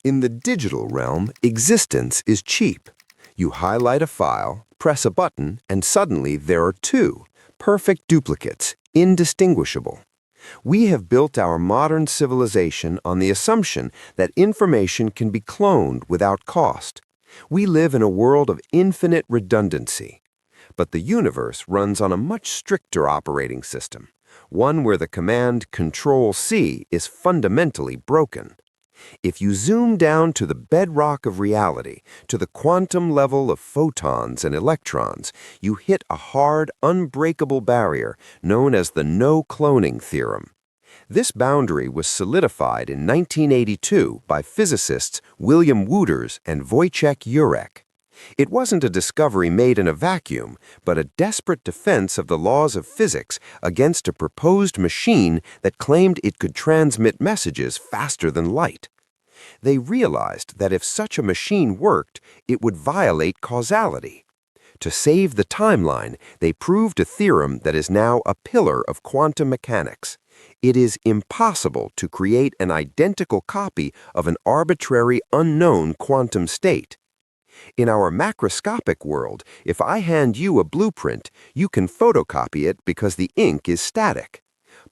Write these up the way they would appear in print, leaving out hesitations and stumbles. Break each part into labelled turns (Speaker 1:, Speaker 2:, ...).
Speaker 1: In the digital realm, existence is cheap. You highlight a file, press a button, and suddenly there are two, perfect duplicates, indistinguishable. We have built our modern civilization on the assumption that information can be cloned without cost. We live in a world of infinite redundancy. But the universe runs on a much stricter operating system, one where the command Control-C is fundamentally broken. If you zoom down to the bedrock of reality, to the quantum level of photons and electrons, you hit a hard, unbreakable barrier known as the No-Cloning Theorem. This boundary was solidified in 1982 by physicists William Wouters and Wojciech Jurek. It wasn't a discovery made in a vacuum, but a desperate defense of the laws of physics against a proposed machine that claimed it could transmit messages faster than light. They realized that if such a machine worked, it would violate causality. To save the timeline, they proved a theorem that is now a pillar of quantum mechanics. It is impossible to create an identical copy of an arbitrary, unknown quantum state. In our macroscopic world, if I hand you a blueprint, you can photocopy it because the ink is static.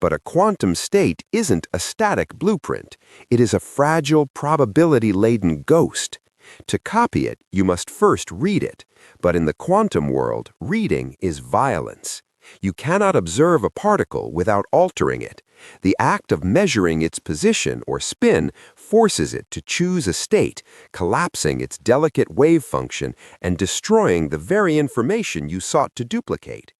Speaker 1: But a quantum state isn't a static blueprint. It is a fragile, probability-laden ghost. To copy it, you must first read it. But in the quantum world, reading is violence. You cannot observe a particle without altering it. The act of measuring its position or spin forces it to choose a state, collapsing its delicate wave function and destroying the very information you sought to duplicate.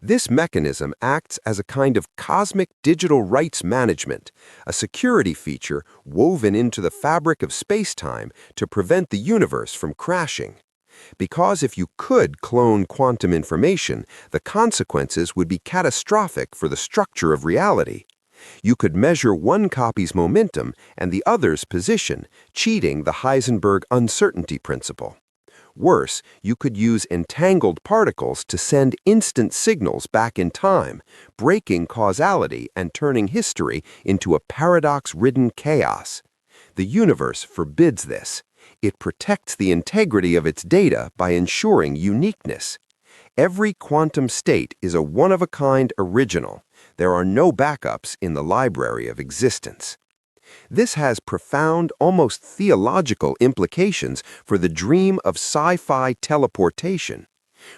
Speaker 1: This mechanism acts as a kind of cosmic digital rights management, a security feature woven into the fabric of spacetime to prevent the universe from crashing. Because if you could clone quantum information, the consequences would be catastrophic for the structure of reality. You could measure one copy's momentum and the other's position, cheating the Heisenberg uncertainty principle. Worse, you could use entangled particles to send instant signals back in time, breaking causality and turning history into a paradox-ridden chaos. The universe forbids this. It protects the integrity of its data by ensuring uniqueness. Every quantum state is a one-of-a-kind original. There are no backups in the library of existence. This has profound, almost theological implications for the dream of sci-fi teleportation.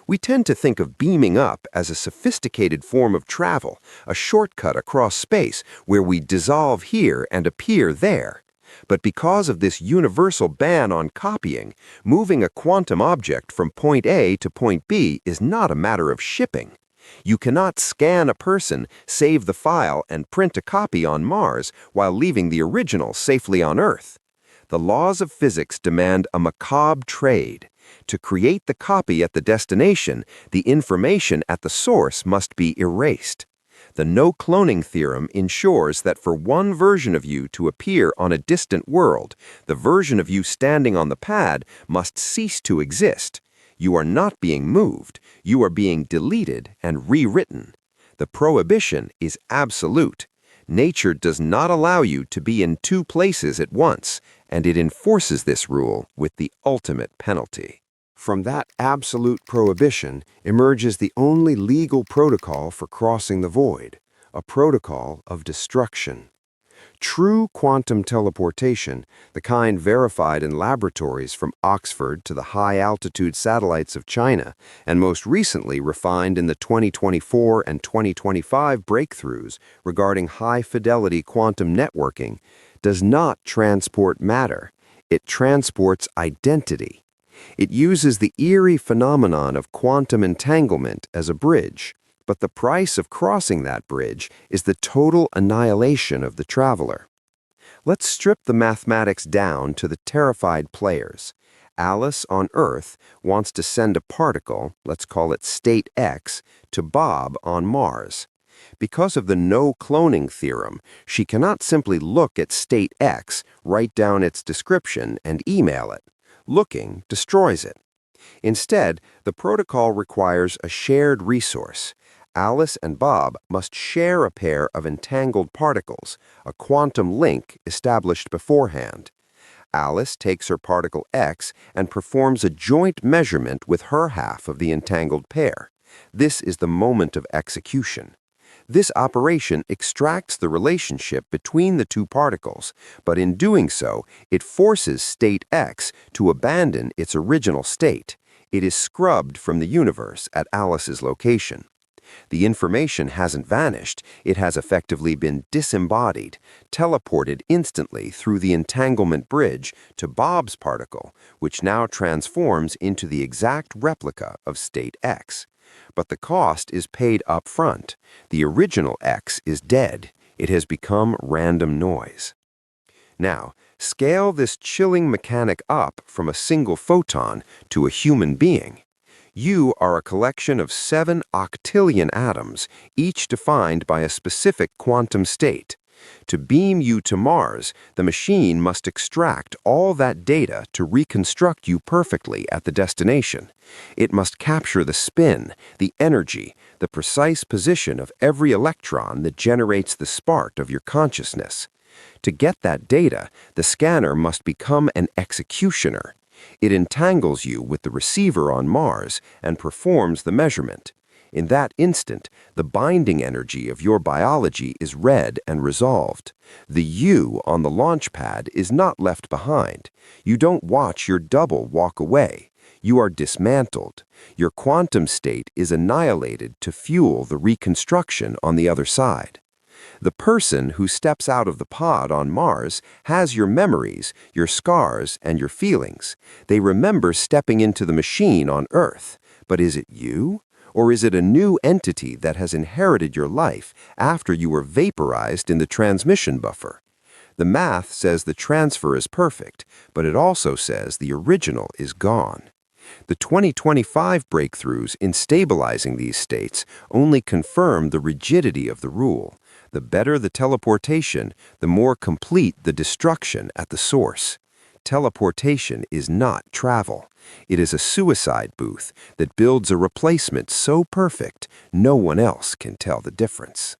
Speaker 1: We tend to think of beaming up as a sophisticated form of travel, a shortcut across space where we dissolve here and appear there. But because of this universal ban on copying, moving a quantum object from point A to point B is not a matter of shipping. You cannot scan a person, save the file, and print a copy on Mars while leaving the original safely on Earth. The laws of physics demand a macabre trade. To create the copy at the destination, the information at the source must be erased. The No-Cloning Theorem ensures that for one version of you to appear on a distant world, the version of you standing on the pad must cease to exist. You are not being moved. You are being deleted and rewritten. The prohibition is absolute. Nature does not allow you to be in two places at once, and it enforces this rule with the ultimate penalty. From that absolute prohibition emerges the only legal protocol for crossing the void, a protocol of destruction. True quantum teleportation, the kind verified in laboratories from Oxford to the high-altitude satellites of China, and most recently refined in the 2024 and 2025 breakthroughs regarding high-fidelity quantum networking, does not transport matter. It transports identity. It uses the eerie phenomenon of quantum entanglement as a bridge, but the price of crossing that bridge is the total annihilation of the traveler. Let's strip the mathematics down to the terrified players. Alice on Earth wants to send a particle, let's call it state X, to Bob on Mars. Because of the No-Cloning Theorem, she cannot simply look at state X, write down its description, and email it. Looking destroys it. Instead, the protocol requires a shared resource. Alice and Bob must share a pair of entangled particles, a quantum link established beforehand. Alice takes her particle X and performs a joint measurement with her half of the entangled pair. This is the moment of execution. This operation extracts the relationship between the two particles, but in doing so, it forces state X to abandon its original state. It is scrubbed from the universe at Alice's location. The information hasn't vanished, it has effectively been disembodied, teleported instantly through the entanglement bridge to Bob's particle, which now transforms into the exact replica of state X. But the cost is paid up front. The original X is dead. It has become random noise. Now, scale this chilling mechanic up from a single photon to a human being. You are a collection of 7 octillion atoms, each defined by a specific quantum state. To beam you to Mars, the machine must extract all that data to reconstruct you perfectly at the destination. It must capture the spin, the energy, the precise position of every electron that generates the spark of your consciousness. To get that data, the scanner must become an executioner. It entangles you with the receiver on Mars and performs the measurement. In that instant, the binding energy of your biology is read and resolved. The you on the launch pad is not left behind. You don't watch your double walk away. You are dismantled. Your quantum state is annihilated to fuel the reconstruction on the other side. The person who steps out of the pod on Mars has your memories, your scars, and your feelings. They remember stepping into the machine on Earth. But is it you? Or is it a new entity that has inherited your life after you were vaporized in the transmission buffer? The math says the transfer is perfect, but it also says the original is gone. The 2025 breakthroughs in stabilizing these states only confirm the rigidity of the rule. The better the teleportation, the more complete the destruction at the source. Teleportation is not travel. It is a suicide booth that builds a replacement so perfect no one else can tell the difference.